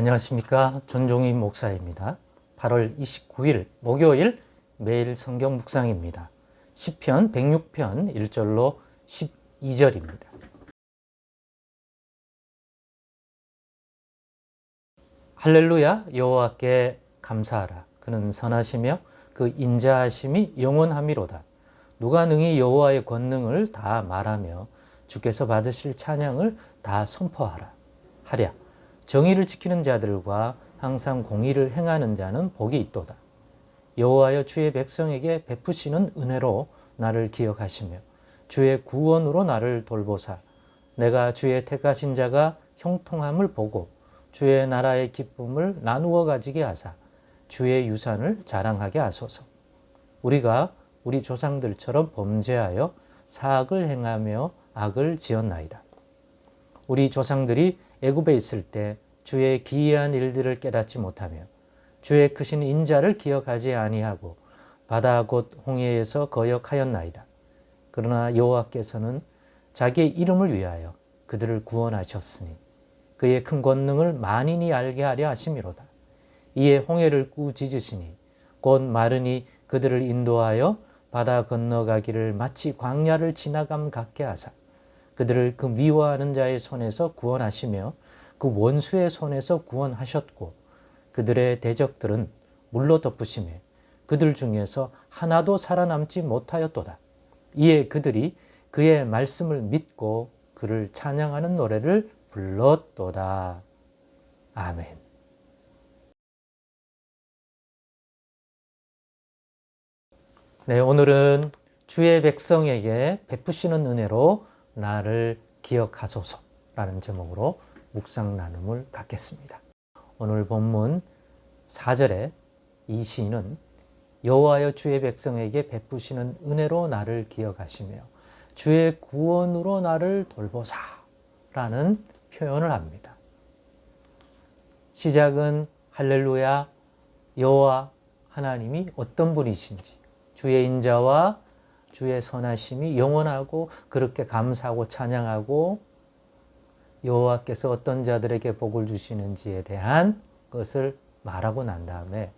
안녕하십니까. 전종희 목사입니다. 8월 29일 목요일 매일 성경 묵상입니다. 시편 106편 1절로 12절입니다. 할렐루야. 여호와께 감사하라. 그는 선하시며 그 인자하심이 영원함이로다. 누가 능히 여호와의 권능을 다 말하며 주께서 받으실 찬양을 다 선포하라 하랴. 정의를 지키는 자들과 항상 공의를 행하는 자는 복이 있도다. 여호와여, 주의 백성에게 베푸시는 은혜로 나를 기억하시며 주의 구원으로 나를 돌보사. 내가 주의 택하신 자가 형통함을 보고 주의 나라의 기쁨을 나누어 가지게 하사 주의 유산을 자랑하게 하소서. 우리가 우리 조상들처럼 범죄하여 사악을 행하며 악을 지었나이다. 우리 조상들이 애굽에 있을 때 주의 기이한 일들을 깨닫지 못하며 주의 크신 인자를 기억하지 아니하고 바다 곧 홍해에서 거역하였나이다. 그러나 여호와께서는 자기의 이름을 위하여 그들을 구원하셨으니 그의 큰 권능을 만인이 알게 하려 하심이로다. 이에 홍해를 꾸짖으시니 곧 마르니 그들을 인도하여 바다 건너가기를 마치 광야를 지나감 같게 하사 그들을 그 미워하는 자의 손에서 구원하시며 그 원수의 손에서 구원하셨고 그들의 대적들은 물로 덮으시매 그들 중에서 하나도 살아남지 못하였도다. 이에 그들이 그의 말씀을 믿고 그를 찬양하는 노래를 불렀도다. 아멘. 네, 오늘은 주의 백성에게 베푸시는 은혜로 나를 기억하소서라는 제목으로 묵상 나눔을 갖겠습니다. 오늘 본문 4절에 이 시인은 여호와여, 주의 백성에게 베푸시는 은혜로 나를 기억하시며 주의 구원으로 나를 돌보사라는 표현을 합니다. 시작은 할렐루야, 여호와 하나님이 어떤 분이신지, 주의 인자와 주의 선하심이 영원하고 그렇게 감사하고 찬양하고 여호와께서 어떤 자들에게 복을 주시는지에 대한 것을 말하고 난 다음에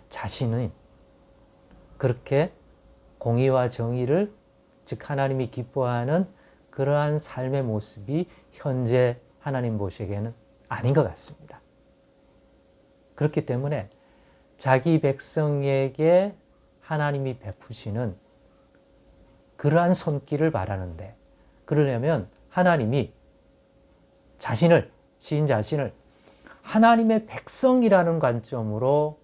자신은 그렇게 공의와 정의를, 즉 하나님이 기뻐하는 그러한 삶의 모습이 현재 하나님 보시기에는 아닌 것 같습니다. 그렇기 때문에 자기 백성에게 하나님이 베푸시는 그러한 손길을 바라는데, 그러려면 하나님이 시인 자신을 하나님의 백성이라는 관점으로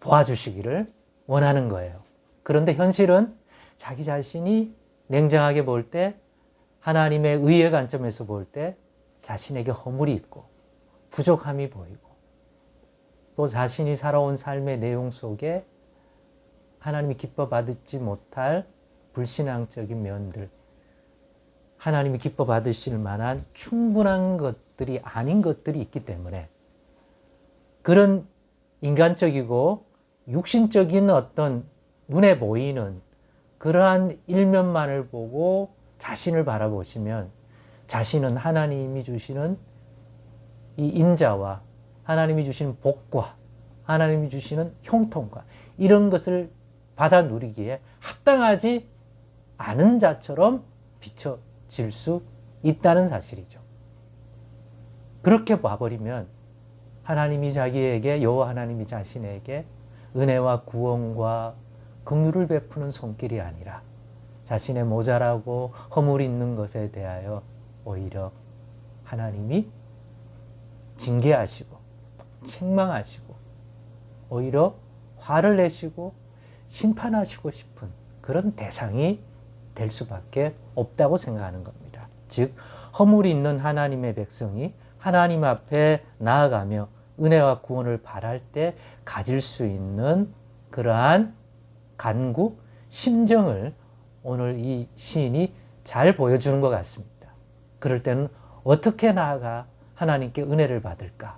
보아주시기를 원하는 거예요. 그런데 현실은 자기 자신이 냉정하게 볼 때, 하나님의 의의 관점에서 볼 때 자신에게 허물이 있고 부족함이 보이고 또 자신이 살아온 삶의 내용 속에 하나님이 기뻐 받지 못할 불신앙적인 면들, 하나님이 기뻐 받으실 만한 충분한 것들이 아닌 것들이 있기 때문에 그런 인간적이고 육신적인 어떤 눈에 보이는 그러한 일면만을 보고 자신을 바라보시면 자신은 하나님이 주시는 이 인자와 하나님이 주시는 복과 하나님이 주시는 형통과 이런 것을 받아 누리기에 합당하지 않은 자처럼 비춰질 수 있다는 사실이죠. 그렇게 봐버리면 하나님이 자기에게, 여호와 하나님이 자신에게 은혜와 구원과 긍휼을 베푸는 손길이 아니라 자신의 모자라고 허물이 있는 것에 대하여 오히려 하나님이 징계하시고 책망하시고 오히려 화를 내시고 심판하시고 싶은 그런 대상이 될 수밖에 없다고 생각하는 겁니다. 즉 허물이 있는 하나님의 백성이 하나님 앞에 나아가며 은혜와 구원을 바랄 때 가질 수 있는 그러한 간구, 심정을 오늘 이 시인이 잘 보여주는 것 같습니다. 그럴 때는 어떻게 나아가 하나님께 은혜를 받을까?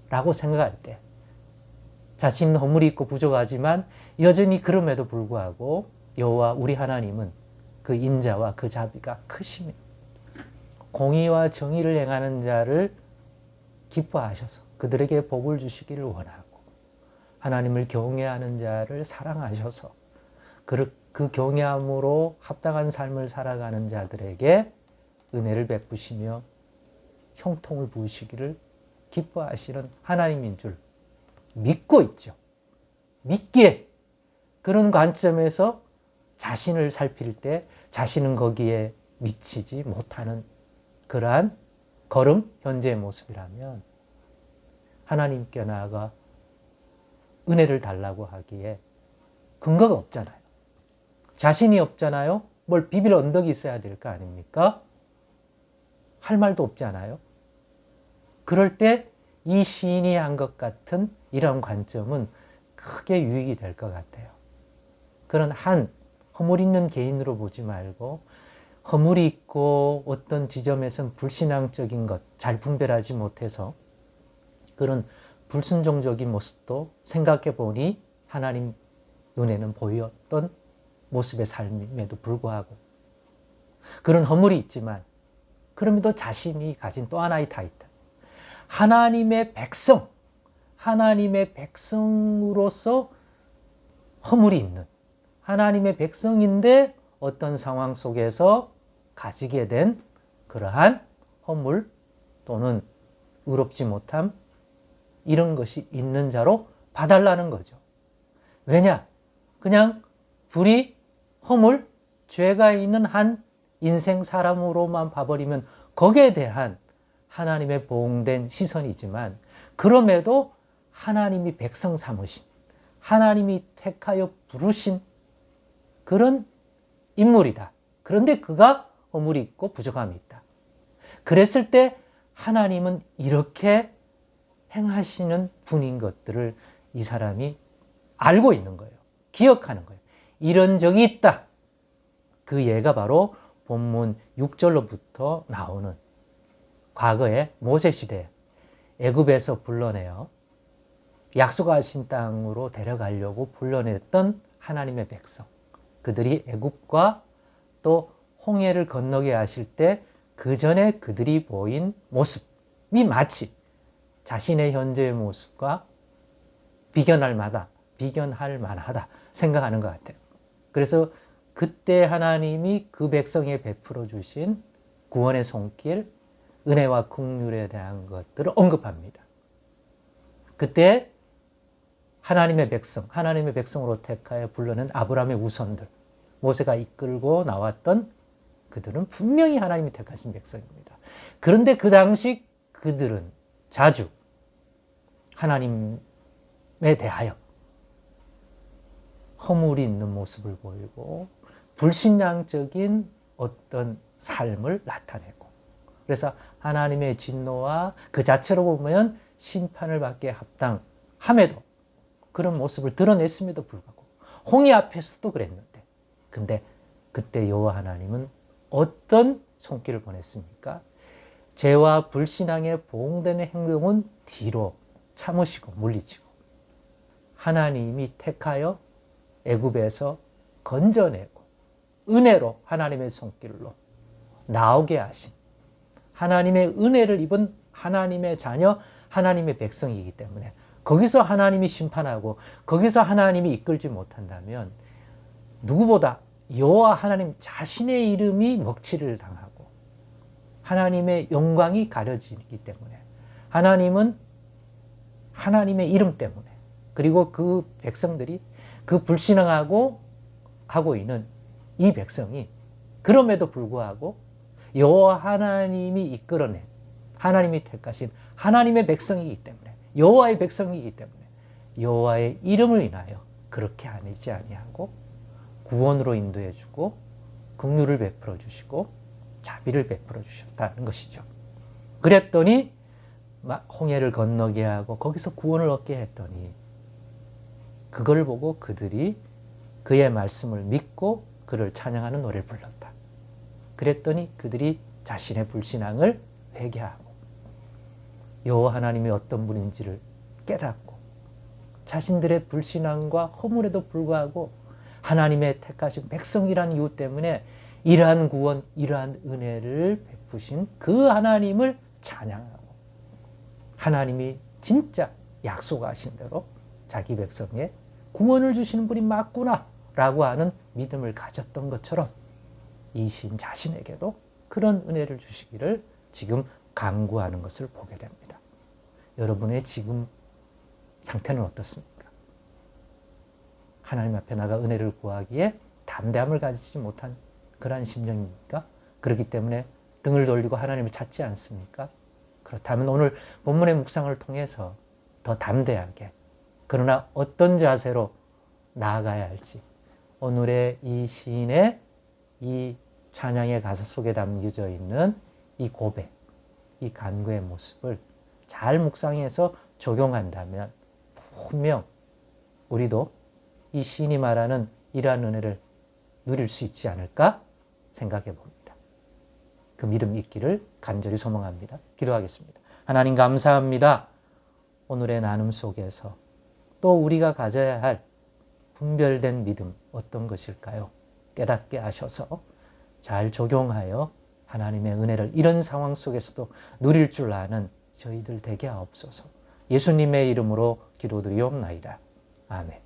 라고 생각할 때 자신은 허물이 있고 부족하지만 여전히 그럼에도 불구하고 여호와 우리 하나님은 그 인자와 그 자비가 크시며 공의와 정의를 행하는 자를 기뻐하셔서 그들에게 복을 주시기를 원하고 하나님을 경외하는 자를 사랑하셔서 그 경외함으로 합당한 삶을 살아가는 자들에게 은혜를 베푸시며 형통을 부으시기를 기뻐하시는 하나님인 줄 믿고 있죠. 믿기에 그런 관점에서 자신을 살필 때 자신은 거기에 미치지 못하는 그러한 걸음, 현재의 모습이라면 하나님께 나아가 은혜를 달라고 하기에 근거가 없잖아요. 자신이 없잖아요. 뭘 비빌 언덕이 있어야 될 거 아닙니까? 할 말도 없지 않아요? 그럴 때 이 시인이 한 것 같은 이런 관점은 크게 유익이 될 것 같아요. 그런 한 허물 있는 개인으로 보지 말고 허물이 있고 어떤 지점에선 불신앙적인 것 잘 분별하지 못해서 그런 불순종적인 모습도 생각해 보니 하나님 눈에는 보였던 모습의 삶임에도 불구하고 그런 허물이 있지만 그럼에도 자신이 가진 또 하나의 타이틀 하나님의 백성, 하나님의 백성으로서 허물이 있는 하나님의 백성인데 어떤 상황 속에서 가지게 된 그러한 허물 또는 의롭지 못함 이런 것이 있는 자로 봐달라는 거죠. 왜냐? 그냥 불의, 허물, 죄가 있는 한 인생 사람으로만 봐버리면 거기에 대한 하나님의 보응된 시선이지만 그럼에도 하나님이 백성 삼으신 하나님이 택하여 부르신 그런 인물이다. 그런데 그가 허물이 있고 부족함이 있다. 그랬을 때 하나님은 이렇게 행하시는 분인 것들을 이 사람이 알고 있는 거예요. 기억하는 거예요. 이런 적이 있다. 그 예가 바로 본문 6절로부터 나오는 과거의 모세시대 애굽에서 불러내어 약속하신 땅으로 데려가려고 불러냈던 하나님의 백성. 그들이 애굽과 또 홍해를 건너게 하실 때 그 전에 그들이 보인 모습이 마치 자신의 현재의 모습과 비견할 만하다 생각하는 것 같아요. 그래서 그때 하나님이 그 백성에 베풀어 주신 구원의 손길, 은혜와 긍휼에 대한 것들을 언급합니다. 그때 하나님의 백성으로 택하여 불러낸 아브라함의 우선들, 모세가 이끌고 나왔던 그들은 분명히 하나님이 택하신 백성입니다. 그런데 그 당시 그들은 자주 하나님에 대하여 허물이 있는 모습을 보이고 불신앙적인 어떤 삶을 나타내고 그래서 하나님의 진노와 그 자체로 보면 심판을 받기에 합당함에도 그런 모습을 드러냈음에도 불구하고 홍해 앞에서도 그랬는데 근데 그때 여호와 하나님은 어떤 손길을 보냈습니까? 죄와 불신앙에 보응되는 행동은 뒤로 참으시고 물리치고 하나님이 택하여 애굽에서 건져내고 은혜로 하나님의 손길로 나오게 하신 하나님의 은혜를 입은 하나님의 자녀, 하나님의 백성이기 때문에 거기서 하나님이 심판하고 거기서 하나님이 이끌지 못한다면 누구보다 여호와 하나님 자신의 이름이 먹칠을 당하고 하나님의 영광이 가려지기 때문에 하나님은 하나님의 이름 때문에 그리고 그 백성들이 그 불신앙하고 하고 있는 이 백성이 그럼에도 불구하고 여호와 하나님이 이끌어낸 하나님이 택하신 하나님의 백성이기 때문에 여호와의 백성이기 때문에 여호와의 이름을 인하여 그렇게 하지 아니하고 구원으로 인도해 주고 긍휼을 베풀어 주시고 자비를 베풀어 주셨다는 것이죠. 그랬더니 홍해를 건너게 하고 거기서 구원을 얻게 했더니 그걸 보고 그들이 그의 말씀을 믿고 그를 찬양하는 노래를 불렀다. 그랬더니 그들이 자신의 불신앙을 회개하고 여호와 하나님이 어떤 분인지를 깨닫고 자신들의 불신앙과 허물에도 불구하고 하나님의 택하신 백성이라는 이유 때문에 이러한 구원, 이러한 은혜를 베푸신 그 하나님을 찬양하고 하나님이 진짜 약속하신 대로 자기 백성에 구원을 주시는 분이 맞구나 라고 하는 믿음을 가졌던 것처럼 이 시인 자신에게도 그런 은혜를 주시기를 지금 간구하는 것을 보게 됩니다. 여러분의 지금 상태는 어떻습니까? 하나님 앞에 나가 은혜를 구하기에 담대함을 가지지 못한 그러한 심령입니까? 그렇기 때문에 등을 돌리고 하나님을 찾지 않습니까? 그렇다면 오늘 본문의 묵상을 통해서 더 담대하게, 그러나 어떤 자세로 나아가야 할지, 오늘의 이 시인의 이 찬양의 가사 속에 담겨져 있는 이 고백, 이 간구의 모습을 잘 묵상해서 적용한다면 분명 우리도 이 시인이 말하는 이러한 은혜를 누릴 수 있지 않을까 생각해 봅니다. 그 믿음 있기를 간절히 소망합니다. 기도하겠습니다. 하나님 감사합니다. 오늘의 나눔 속에서 또 우리가 가져야 할 분별된 믿음 어떤 것일까요? 깨닫게 하셔서 잘 적용하여 하나님의 은혜를 이런 상황 속에서도 누릴 줄 아는 저희들 되게 하옵소서. 예수님의 이름으로 기도드리옵나이다. 아멘.